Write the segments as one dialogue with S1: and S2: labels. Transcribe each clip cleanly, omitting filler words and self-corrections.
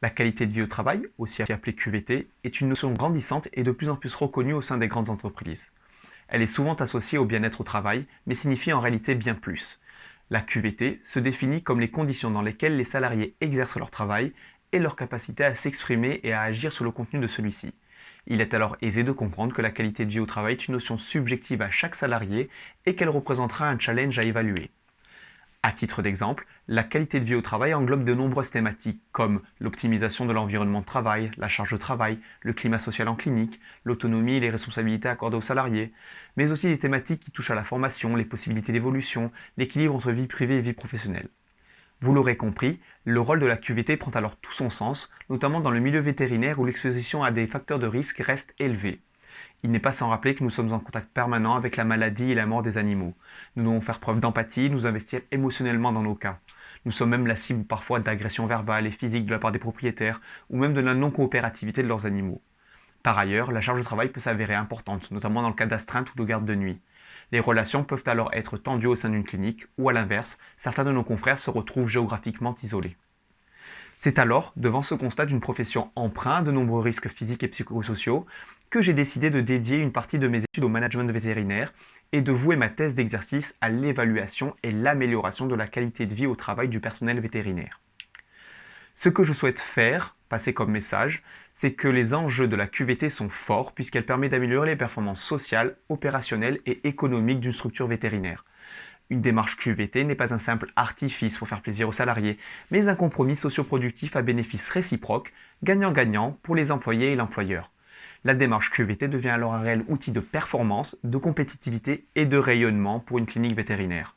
S1: La qualité de vie au travail, aussi appelée QVT, est une notion grandissante et de plus en plus reconnue au sein des grandes entreprises. Elle est souvent associée au bien-être au travail, mais signifie en réalité bien plus. La QVT se définit comme les conditions dans lesquelles les salariés exercent leur travail et leur capacité à s'exprimer et à agir sur le contenu de celui-ci. Il est alors aisé de comprendre que la qualité de vie au travail est une notion subjective à chaque salarié et qu'elle représentera un challenge à évaluer. À titre d'exemple, la qualité de vie au travail englobe de nombreuses thématiques comme l'optimisation de l'environnement de travail, la charge de travail, le climat social en clinique, l'autonomie et les responsabilités accordées aux salariés, mais aussi des thématiques qui touchent à la formation, les possibilités d'évolution, l'équilibre entre vie privée et vie professionnelle. Vous l'aurez compris, le rôle de la QVT prend alors tout son sens, notamment dans le milieu vétérinaire où l'exposition à des facteurs de risque reste élevée. Il n'est pas sans rappeler que nous sommes en contact permanent avec la maladie et la mort des animaux. Nous devons faire preuve d'empathie, nous investir émotionnellement dans nos cas. Nous sommes même la cible parfois d'agressions verbales et physiques de la part des propriétaires, ou même de la non-coopérativité de leurs animaux. Par ailleurs, la charge de travail peut s'avérer importante, notamment dans le cas d'astreinte ou de garde de nuit. Les relations peuvent alors être tendues au sein d'une clinique, ou à l'inverse, certains de nos confrères se retrouvent géographiquement isolés. C'est alors, devant ce constat d'une profession empreinte de nombreux risques physiques et psychosociaux, que j'ai décidé de dédier une partie de mes études au management vétérinaire et de vouer ma thèse d'exercice à l'évaluation et l'amélioration de la qualité de vie au travail du personnel vétérinaire. Ce que je souhaite faire, passer comme message, c'est que les enjeux de la QVT sont forts puisqu'elle permet d'améliorer les performances sociales, opérationnelles et économiques d'une structure vétérinaire. Une démarche QVT n'est pas un simple artifice pour faire plaisir aux salariés, mais un compromis socioproductif à bénéfice réciproque, gagnant-gagnant pour les employés et l'employeur. La démarche QVT devient alors un réel outil de performance, de compétitivité et de rayonnement pour une clinique vétérinaire.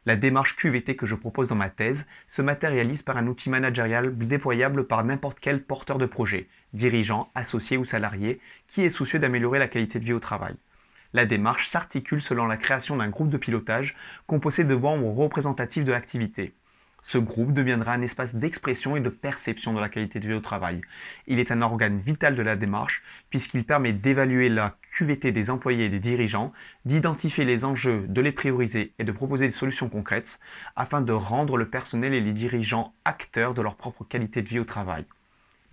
S1: La démarche QVT que je propose dans ma thèse se matérialise par un outil managérial déployable par n'importe quel porteur de projet, dirigeant, associé ou salarié, qui est soucieux d'améliorer la qualité de vie au travail. La démarche s'articule selon la création d'un groupe de pilotage composé de membres représentatifs de l'activité. Ce groupe deviendra un espace d'expression et de perception de la qualité de vie au travail. Il est un organe vital de la démarche puisqu'il permet d'évaluer la QVT des employés et des dirigeants, d'identifier les enjeux, de les prioriser et de proposer des solutions concrètes afin de rendre le personnel et les dirigeants acteurs de leur propre qualité de vie au travail.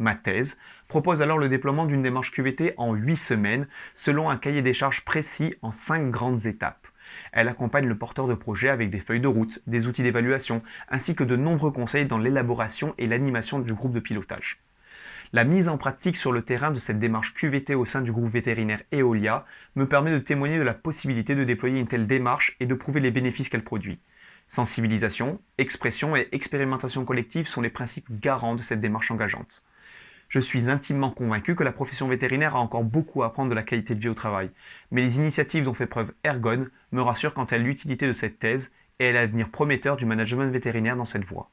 S1: Ma thèse propose alors le déploiement d'une démarche QVT en 8 semaines selon un cahier des charges précis en 5 grandes étapes. Elle accompagne le porteur de projet avec des feuilles de route, des outils d'évaluation, ainsi que de nombreux conseils dans l'élaboration et l'animation du groupe de pilotage. La mise en pratique sur le terrain de cette démarche QVT au sein du groupe vétérinaire Eolia me permet de témoigner de la possibilité de déployer une telle démarche et de prouver les bénéfices qu'elle produit. Sensibilisation, expression et expérimentation collective sont les principes garants de cette démarche engageante. Je suis intimement convaincu que la profession vétérinaire a encore beaucoup à apprendre de la qualité de vie au travail, mais les initiatives dont fait preuve Ergon me rassurent quant à l'utilité de cette thèse et à l'avenir prometteur du management vétérinaire dans cette voie.